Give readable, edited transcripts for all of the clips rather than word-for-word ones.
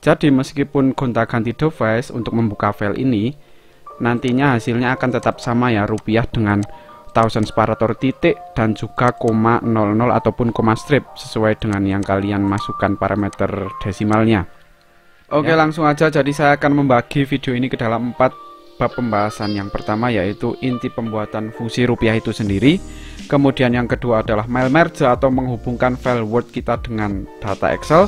Jadi meskipun gonta-ganti device untuk membuka file ini, nantinya hasilnya akan tetap sama ya, rupiah dengan thousand separator titik dan juga koma 00 ataupun koma strip sesuai dengan yang kalian masukkan parameter desimalnya. Oke, langsung aja. Jadi saya akan membagi video ini ke dalam 4 bab pembahasan. Yang pertama yaitu inti pembuatan fungsi rupiah itu sendiri. Kemudian yang kedua adalah mail merge atau menghubungkan file Word kita dengan data Excel.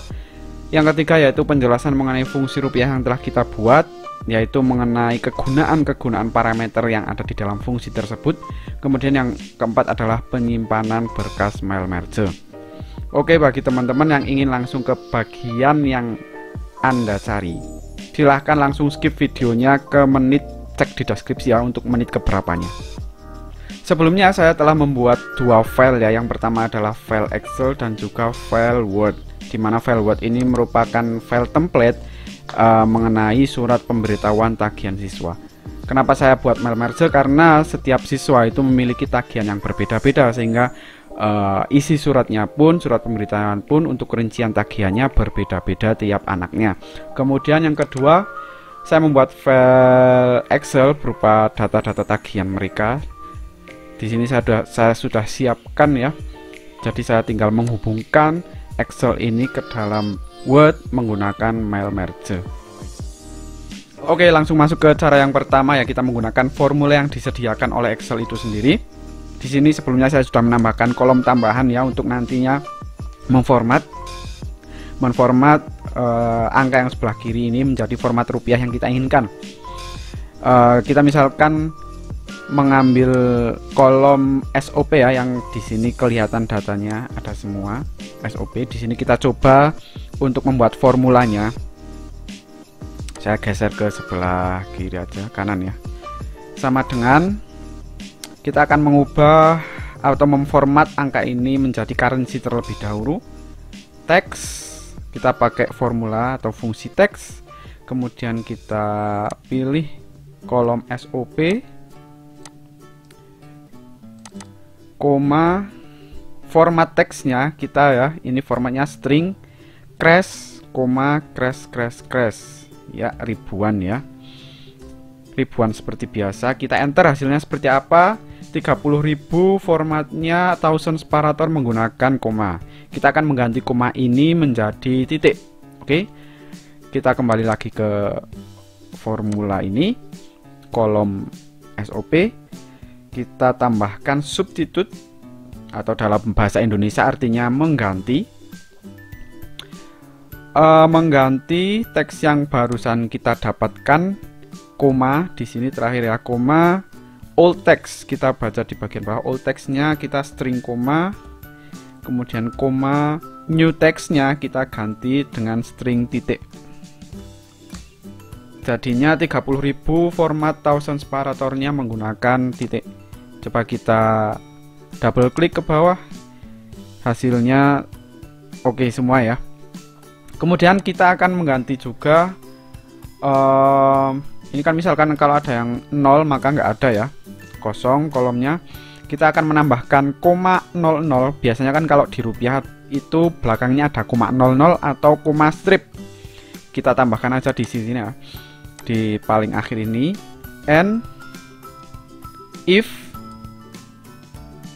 Yang ketiga yaitu penjelasan mengenai fungsi rupiah yang telah kita buat, yaitu mengenai kegunaan parameter yang ada di dalam fungsi tersebut. Kemudian yang keempat adalah penyimpanan berkas mail merge. Oke, bagi teman-teman yang ingin langsung ke bagian yang Anda cari, silahkan langsung skip videonya ke menit, cek di deskripsi ya untuk menit keberapanya. Sebelumnya saya telah membuat 2 file ya. Yang pertama adalah file Excel dan juga file Word, di mana file Word ini merupakan file template mengenai surat pemberitahuan tagihan siswa. Kenapa saya buat mail merge? Karena setiap siswa itu memiliki tagihan yang berbeda-beda, sehingga isi suratnya pun, surat pemberitahuan pun untuk rincian tagihannya berbeda-beda tiap anaknya. Kemudian yang kedua, saya membuat file Excel berupa data-data tagihan mereka. Di sini saya sudah siapkan ya. Jadi saya tinggal menghubungkan Excel ini ke dalam Word menggunakan mail merge. Oke, langsung masuk ke cara yang pertama ya. Kita menggunakan formula yang disediakan oleh Excel itu sendiri. Di sini sebelumnya saya sudah menambahkan kolom tambahan ya untuk nantinya menformat angka yang sebelah kiri ini menjadi format rupiah yang kita inginkan. Kita misalkan mengambil kolom SOP ya, yang di sini kelihatan datanya ada semua SOP. Di sini kita coba untuk membuat formulanya. Saya geser ke sebelah kiri aja, kanan ya. Sama dengan kita akan mengubah atau memformat angka ini menjadi currency terlebih dahulu. Teks kita pakai formula atau fungsi teks. Kemudian kita pilih kolom SOP, koma, format teksnya kita ya, ini formatnya string crash, koma crash ya, ribuan ya, ribuan seperti biasa. Kita enter, hasilnya seperti apa? 30.000, formatnya thousand separator menggunakan koma. Kita akan mengganti koma ini menjadi titik. Oke, kita kembali lagi ke formula ini, kolom SOP. Kita tambahkan substitute atau dalam bahasa Indonesia artinya mengganti. Mengganti teks yang barusan kita dapatkan, koma di sini terakhir ya, koma old text kita baca di bagian bawah. Old textnya kita string koma, kemudian koma new textnya kita ganti dengan string titik. Jadinya 30.000, format thousand separatornya menggunakan titik. Coba kita double klik ke bawah, hasilnya oke semua ya. Kemudian kita akan mengganti juga ini kan misalkan kalau ada yang 0 maka nggak ada ya, kosong kolomnya. Kita akan menambahkan koma 00. Biasanya kan kalau di rupiah itu belakangnya ada koma 00 atau koma strip. Kita tambahkan aja di sini ya, di paling akhir ini. And if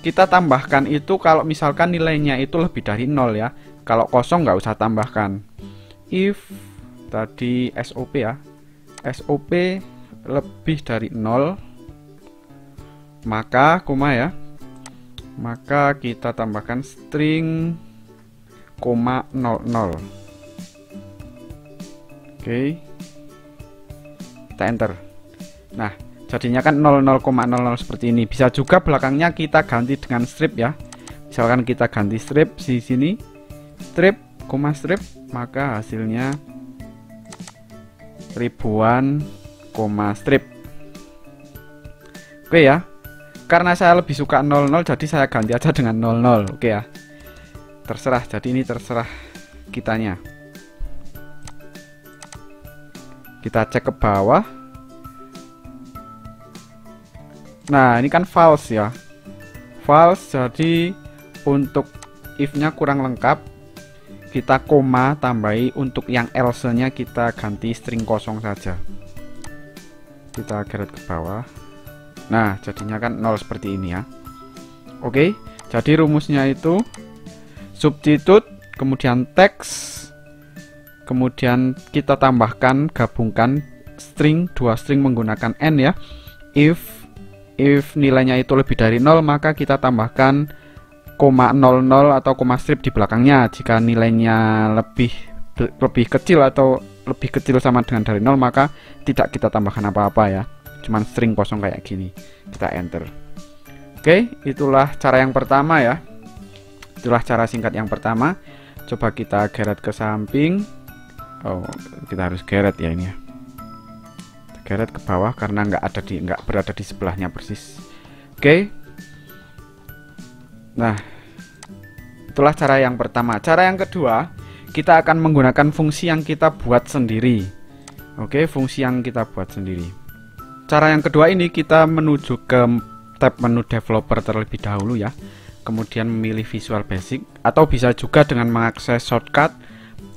kita tambahkan itu kalau misalkan nilainya itu lebih dari 0 ya. Kalau kosong nggak usah tambahkan. If tadi SOP ya, SOP lebih dari 0, maka koma ya, maka kita tambahkan string koma 00. Oke, kita enter. Nah, jadinya kan 00,00 seperti ini. Bisa juga belakangnya kita ganti dengan strip ya. Misalkan kita ganti strip di sini, strip, koma strip, maka hasilnya ribuan, koma strip. Oke ya. Karena saya lebih suka 00, jadi saya ganti aja dengan 00. Oke ya. Terserah. Jadi ini terserah kitanya. Kita cek ke bawah. Nah, ini kan false ya. False, jadi untuk if-nya kurang lengkap. kita koma tambahi, untuk yang else nya kita ganti string kosong saja. Kita geret ke bawah. Nah, jadinya kan 0 seperti ini ya. Oke, jadi rumusnya itu substitute, kemudian teks, kemudian kita tambahkan, gabungkan string, dua string menggunakan n ya. If nilainya itu lebih dari 0, maka kita tambahkan koma 00 atau koma strip di belakangnya. Jika nilainya lebih kecil atau lebih kecil sama dengan dari 0, maka tidak kita tambahkan apa-apa ya, cuman string kosong kayak gini. Kita enter. Oke, itulah cara yang pertama ya. Itulah cara singkat yang pertama. Coba kita geret ke samping. Oh, kita harus geret ya ini ya. Geret ke bawah karena nggak berada di sebelahnya persis. Oke. Nah, itulah cara yang pertama. Cara yang kedua, kita akan menggunakan fungsi yang kita buat sendiri. Oke, fungsi yang kita buat sendiri. Cara yang kedua ini kita menuju ke tab menu developer terlebih dahulu ya. Kemudian memilih Visual Basic, atau bisa juga dengan mengakses shortcut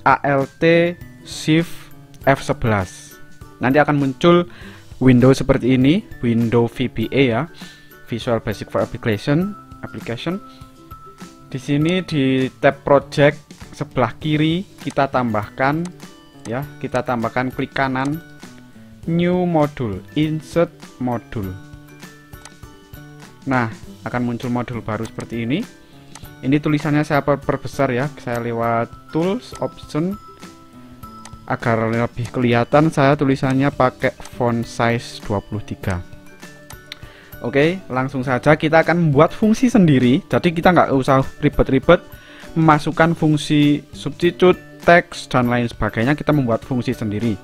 Alt Shift F11. Nanti akan muncul window seperti ini, window VBA ya, Visual Basic for Application. Di sini di tab project sebelah kiri kita tambahkan ya, kita tambahkan klik kanan new module, insert module. Nah, akan muncul modul baru seperti ini. Ini tulisannya saya perbesar ya, saya lewat tools option agar lebih kelihatan. Saya tulisannya pakai font size 23. Oke, langsung saja kita akan membuat fungsi sendiri. Jadi kita nggak usah ribet-ribet memasukkan fungsi substitute, teks, dan lain sebagainya. Kita membuat fungsi sendiri.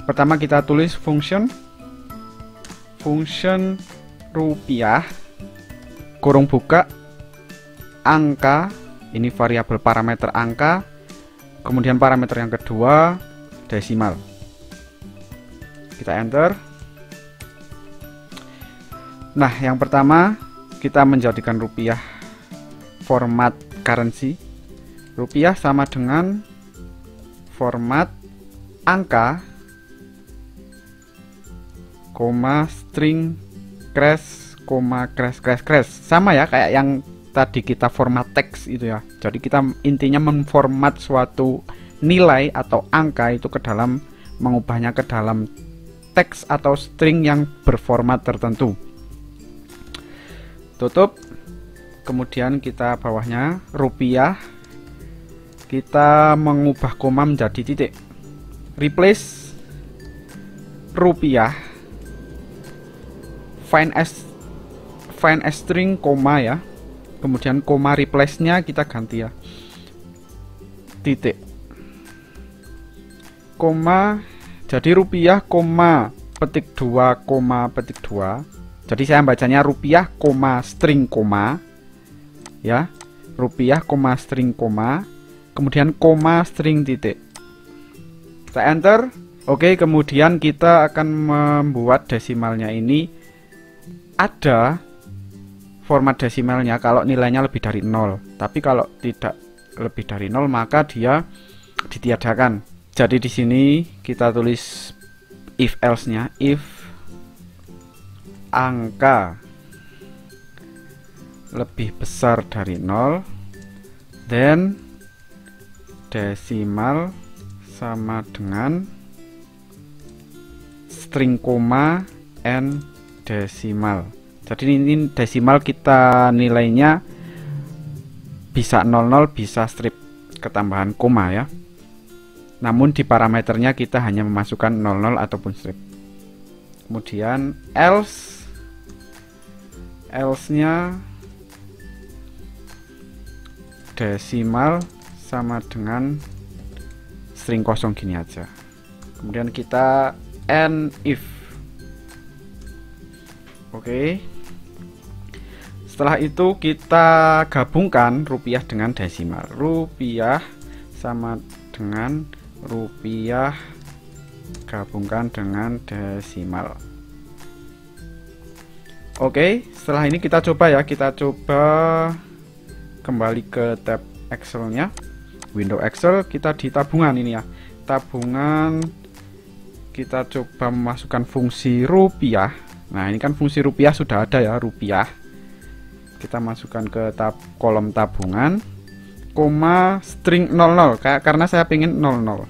Pertama kita tulis function rupiah, kurung buka, angka, ini variabel parameter angka. Kemudian parameter yang kedua desimal. Kita enter. Nah, yang pertama kita menjadikan rupiah format currency. Rupiah sama dengan format angka, koma string crash, koma crash. Sama ya kayak yang tadi kita format teks itu ya. Jadi kita intinya memformat suatu nilai atau angka itu ke dalam, mengubahnya ke dalam teks atau string yang berformat tertentu. Tutup. Kemudian kita bawahnya rupiah, kita mengubah koma menjadi titik. Replace rupiah find as string koma ya. Kemudian koma replace-nya kita ganti ya, titik, koma. Jadi rupiah koma petik 2 koma petik 2. Jadi saya bacanya rupiah koma string koma ya, rupiah koma string koma, kemudian koma string titik. Kita enter. Oke, kemudian kita akan membuat desimalnya ini ada format desimalnya kalau nilainya lebih dari 0. Tapi kalau tidak lebih dari 0 maka dia ditiadakan. Jadi di sini kita tulis if else-nya, if angka lebih besar dari 0, then desimal sama dengan string koma and desimal. Jadi ini desimal kita nilainya bisa 00, bisa strip ketambahan koma ya. Namun di parameternya kita hanya memasukkan 00 ataupun strip. Kemudian else-nya desimal sama dengan string kosong gini aja. Kemudian kita end if. Oke. Setelah itu kita gabungkan rupiah dengan desimal. Rupiah sama dengan rupiah gabungkan dengan desimal. Oke, setelah ini kita coba ya, kita coba kembali ke tab Excel-nya. window Excel, kita di tabungan ini ya, tabungan, kita coba memasukkan fungsi rupiah. Nah ini kan fungsi rupiah sudah ada ya, rupiah. Kita masukkan ke kolom tabungan, koma string 00, karena saya pengen 00.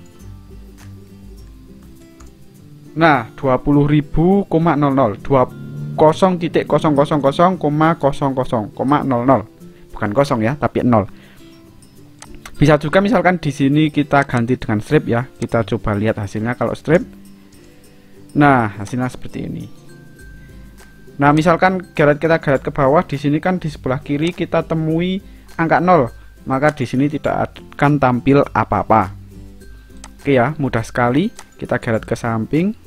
Nah 20.000,00 20.000,00,00, bukan kosong ya, tapi 0. Bisa juga misalkan di sini kita ganti dengan strip ya. Kita coba lihat hasilnya kalau strip. Nah, hasilnya seperti ini. Nah, misalkan kita garet ke bawah, di sini kan di sebelah kiri kita temui angka 0, maka di sini tidak akan tampil apa-apa. Oke ya, mudah sekali. Kita garet ke samping.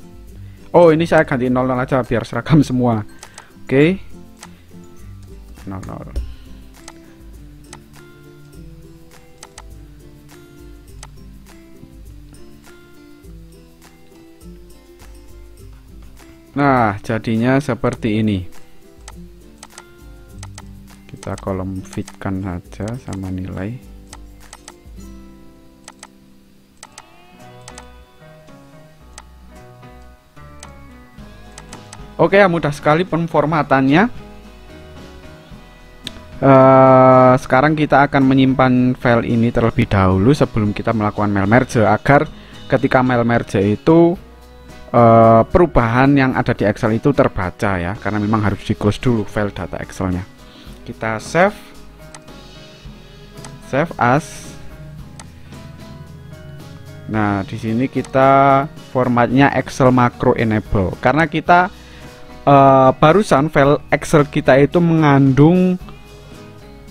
Oh, ini saya ganti 00 aja biar seragam semua. Oke. 00. Nah, jadinya seperti ini. Kita kolom fitkan saja sama nilai. Oke ya, mudah sekali pemformatannya. Sekarang kita akan menyimpan file ini terlebih dahulu sebelum kita melakukan mail merge, agar ketika mail merge itu perubahan yang ada di Excel itu terbaca ya, karena memang harus di close dulu file data Excelnya. Kita save as. Nah di sini kita formatnya Excel macro enable, karena kita barusan file Excel kita itu mengandung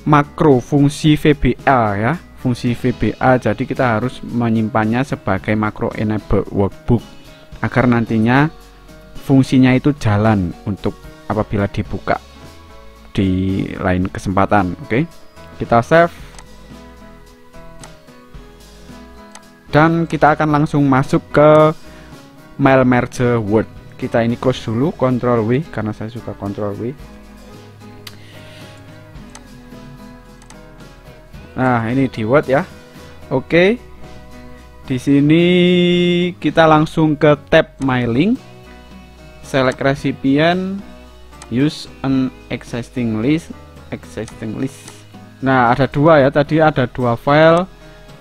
makro fungsi VBA ya, fungsi VBA, jadi kita harus menyimpannya sebagai macro enable workbook agar nantinya fungsinya itu jalan untuk apabila dibuka di lain kesempatan. Oke, kita save dan kita akan langsung masuk ke mail merge Word. Kita ini close dulu, Ctrl W karena saya suka Ctrl W. Nah, ini di Word ya. Oke. Di sini kita langsung ke tab My Link, select recipient, use an existing list. Nah, ada dua ya, tadi ada dua file.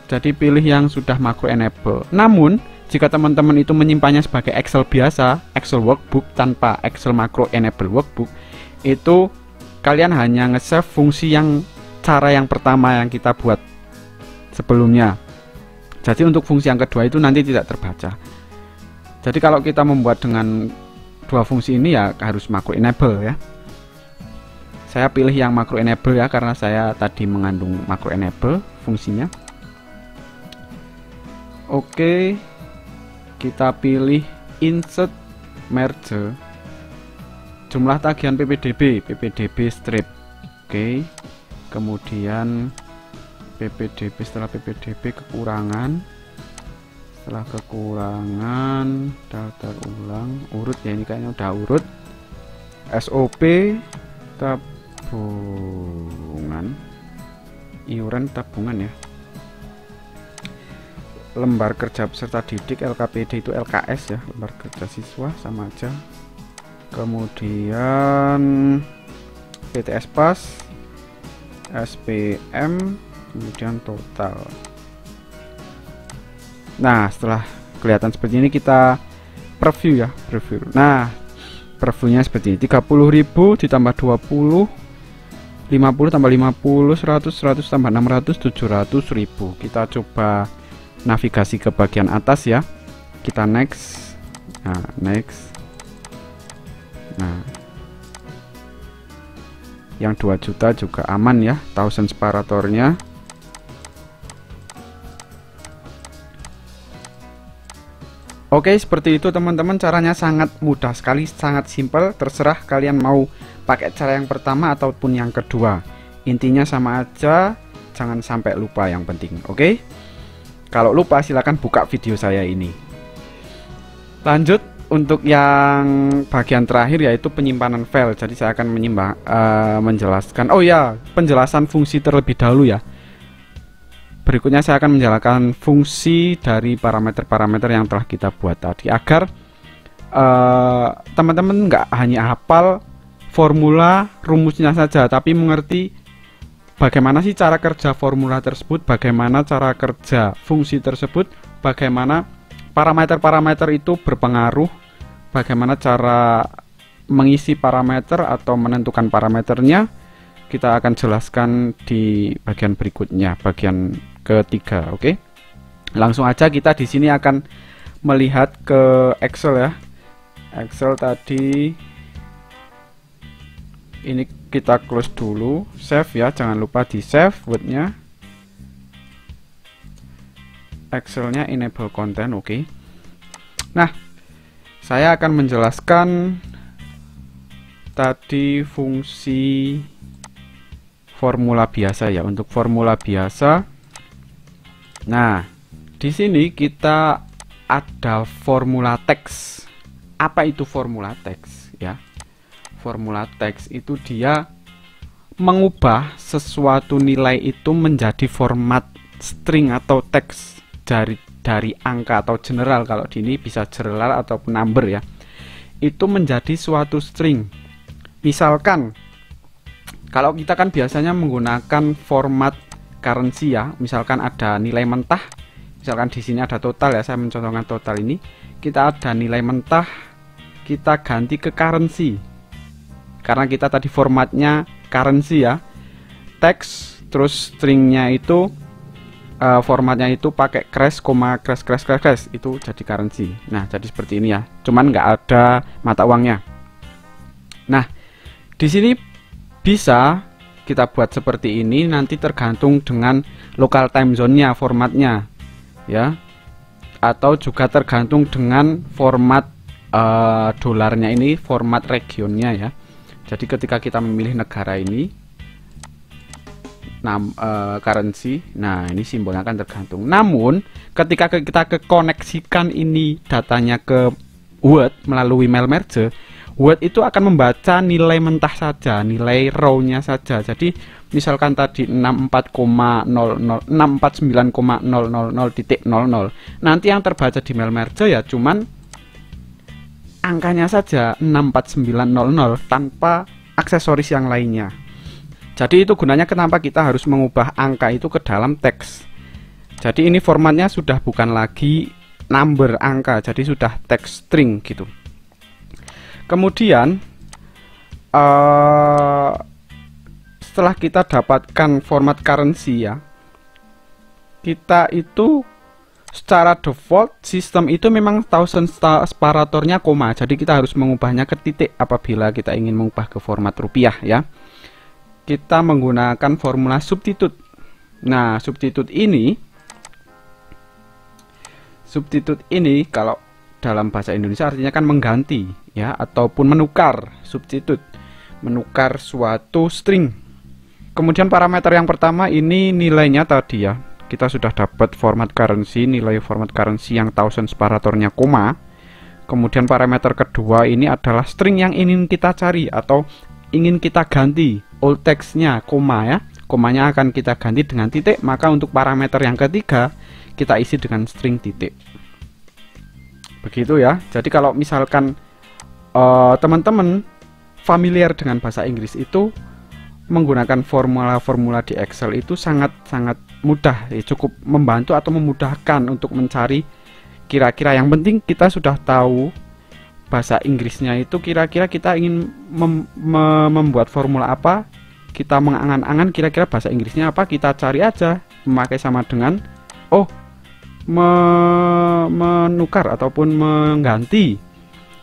Jadi pilih yang sudah macro enable. Namun, jika teman-teman itu menyimpannya sebagai Excel biasa, Excel workbook tanpa Excel macro enable workbook, itu kalian hanya nge-save fungsi yang cara yang pertama yang kita buat sebelumnya. Jadi untuk fungsi yang kedua itu nanti tidak terbaca. Jadi kalau kita membuat dengan dua fungsi ini ya harus macro enable ya. Saya pilih yang macro enable ya, karena saya tadi mengandung macro enable fungsinya. Oke, kita pilih insert merge, jumlah tagihan PPDB strip. Oke, kemudian PPDB, setelah PPDB kekurangan, daftar ulang urut ya, ini kayaknya udah urut. SOP tabungan, iuran tabungan ya, lembar kerja peserta didik LKPD itu LKS ya, lembar kerja siswa sama aja. Kemudian PTS Pas, SPM, kemudian total. Nah, setelah kelihatan seperti ini kita preview ya, preview. Nah, previewnya seperti ini, 30.000 ditambah 20, 50 tambah 50, 100 tambah 600, 700.000. Kita coba navigasi ke bagian atas ya, kita next. Nah, next. Nah, yang 2 juta juga aman ya, 1000 separatornya. Oke, seperti itu teman-teman, caranya sangat mudah sekali, sangat simpel. Terserah kalian mau pakai cara yang pertama ataupun yang kedua, intinya sama aja, jangan sampai lupa yang penting. Oke, kalau lupa silahkan buka video saya ini. Lanjut untuk yang bagian terakhir, yaitu penyimpanan file. Jadi saya akan menjelaskan, oh ya, penjelasan fungsi terlebih dahulu ya. berikutnya saya akan menjalankan fungsi dari parameter-parameter yang telah kita buat tadi, agar teman-teman nggak hanya hafal formula rumusnya saja, tapi mengerti bagaimana sih cara kerja formula tersebut, bagaimana cara kerja fungsi tersebut, bagaimana parameter-parameter itu berpengaruh, bagaimana cara mengisi parameter atau menentukan parameternya. Kita akan jelaskan di bagian berikutnya, bagian ketiga. Oke. Langsung aja kita di sini akan melihat ke Excel ya. Excel tadi ini kita close dulu, save ya, jangan lupa di save Word-nya. Excel-nya enable content, oke. Nah, saya akan menjelaskan tadi fungsi formula biasa ya. Untuk formula biasa, nah di sini kita ada formula teks. Apa itu formula teks ya? Formula teks itu dia mengubah sesuatu nilai itu menjadi format string atau teks dari angka atau general. Kalau di ini bisa general ataupun number ya. Itu menjadi suatu string. Misalkan kalau kita kan biasanya menggunakan format currency ya. Misalkan ada nilai mentah. Misalkan di sini ada total ya, saya mencontohkan total ini. Kita ada nilai mentah, kita ganti ke currency. Karena kita tadi formatnya currency ya. Teks terus stringnya itu formatnya itu pakai crash, crash itu jadi currency. Nah, jadi seperti ini ya. Cuman nggak ada mata uangnya. Nah, di sini bisa kita buat seperti ini, nanti tergantung dengan local time zone-nya formatnya ya, atau juga tergantung dengan format dolarnya ini, format regionnya ya. Jadi ketika kita memilih negara ini currency, nah ini simbolnya akan tergantung. Namun ketika kita koneksikan ini datanya ke Word melalui mail merge, Word itu akan membaca nilai mentah saja, nilai row-nya saja. Jadi misalkan tadi 649,000.00, nanti yang terbaca di mail merge ya cuman angkanya saja 64900 tanpa aksesoris yang lainnya. Jadi itu gunanya kenapa kita harus mengubah angka itu ke dalam teks. Jadi ini formatnya sudah bukan lagi number angka, jadi sudah teks string gitu. Kemudian setelah kita dapatkan format currency ya, kita itu secara default sistem itu memang thousand separatornya koma, jadi kita harus mengubahnya ke titik apabila kita ingin mengubah ke format rupiah ya. Kita menggunakan formula substitute. Nah, substitute ini kalau dalam bahasa Indonesia artinya kan mengganti ya, ataupun menukar, substitute, menukar suatu string. Kemudian parameter yang pertama ini nilainya tadi ya, kita sudah dapat format currency, nilai format currency yang thousand separatornya koma. Kemudian parameter kedua ini adalah string yang ingin kita cari atau ingin kita ganti, old text-nya koma ya, komanya akan kita ganti dengan titik. Maka untuk parameter yang ketiga kita isi dengan string titik. Begitu ya. Jadi kalau misalkan teman-teman familiar dengan bahasa Inggris itu menggunakan formula-formula di Excel itu sangat-sangat mudah ya, cukup membantu atau memudahkan untuk mencari. Kira-kira yang penting kita sudah tahu bahasa Inggrisnya itu, kira-kira kita ingin membuat formula apa, kita mengangan-angan kira-kira bahasa Inggrisnya apa, kita cari aja memakai sama dengan menukar ataupun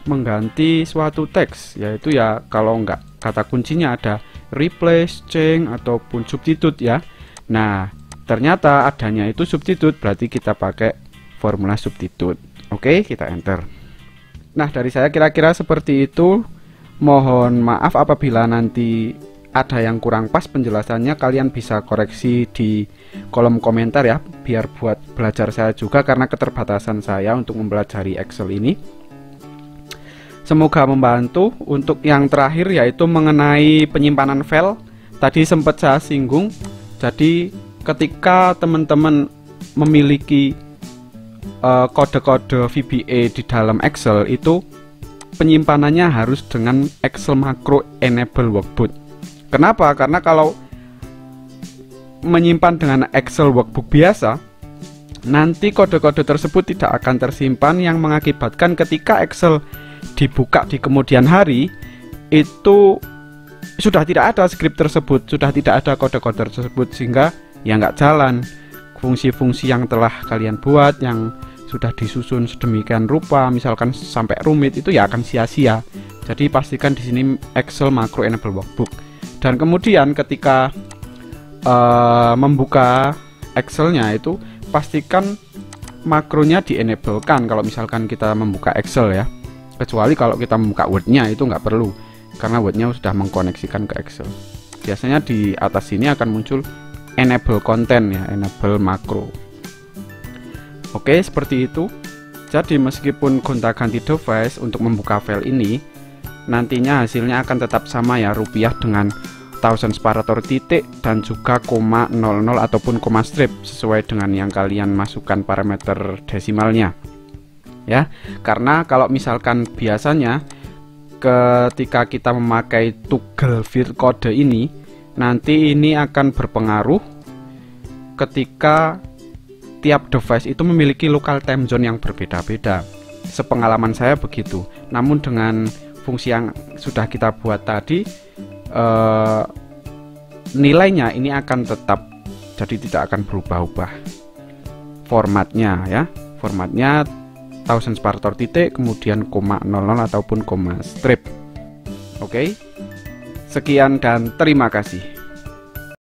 mengganti suatu teks, yaitu ya kalau enggak kata kuncinya ada replace, change ataupun substitute ya. Nah, ternyata adanya itu substitute, berarti kita pakai formula substitute. Oke, kita enter. Nah, dari saya kira-kira seperti itu. Mohon maaf apabila nanti ada yang kurang pas penjelasannya, kalian bisa koreksi di kolom komentar ya, biar buat belajar saya juga, karena keterbatasan saya untuk mempelajari Excel ini. Semoga membantu. Untuk yang terakhir yaitu mengenai penyimpanan file, tadi sempat saya singgung. Jadi ketika teman-teman memiliki kode-kode VBA di dalam Excel, itu penyimpanannya harus dengan Excel Macro Enable Workbook. Kenapa? Karena kalau menyimpan dengan Excel Workbook biasa, nanti kode-kode tersebut tidak akan tersimpan, yang mengakibatkan ketika Excel dibuka di kemudian hari, itu sudah tidak ada script tersebut, sudah tidak ada kode-kode tersebut, sehingga ya nggak jalan. Fungsi-fungsi yang telah kalian buat, yang sudah disusun sedemikian rupa, misalkan sampai rumit, itu ya akan sia-sia. Jadi pastikan di sini Excel Macro Enable Workbook. Dan kemudian ketika membuka Excelnya, itu pastikan makronya di-enablekan kalau misalkan kita membuka Excel ya. Kecuali kalau kita membuka Word-nya, itu nggak perlu, karena Word-nya sudah mengkoneksikan ke Excel. Biasanya di atas sini akan muncul enable content ya, enable makro. Oke, seperti itu. Jadi meskipun gonta-ganti device untuk membuka file ini, nantinya hasilnya akan tetap sama ya, rupiah dengan thousand separator titik dan juga koma 00 ataupun koma strip, sesuai dengan yang kalian masukkan parameter desimalnya ya. Karena kalau misalkan biasanya ketika kita memakai toggle field code ini, nanti ini akan berpengaruh ketika tiap device itu memiliki local time zone yang berbeda-beda. Sepengalaman saya begitu. Namun dengan fungsi yang sudah kita buat tadi, nilainya ini akan tetap, jadi tidak akan berubah-ubah formatnya ya. Formatnya thousand separator titik kemudian koma 00 ataupun koma strip. Oke, sekian dan terima kasih.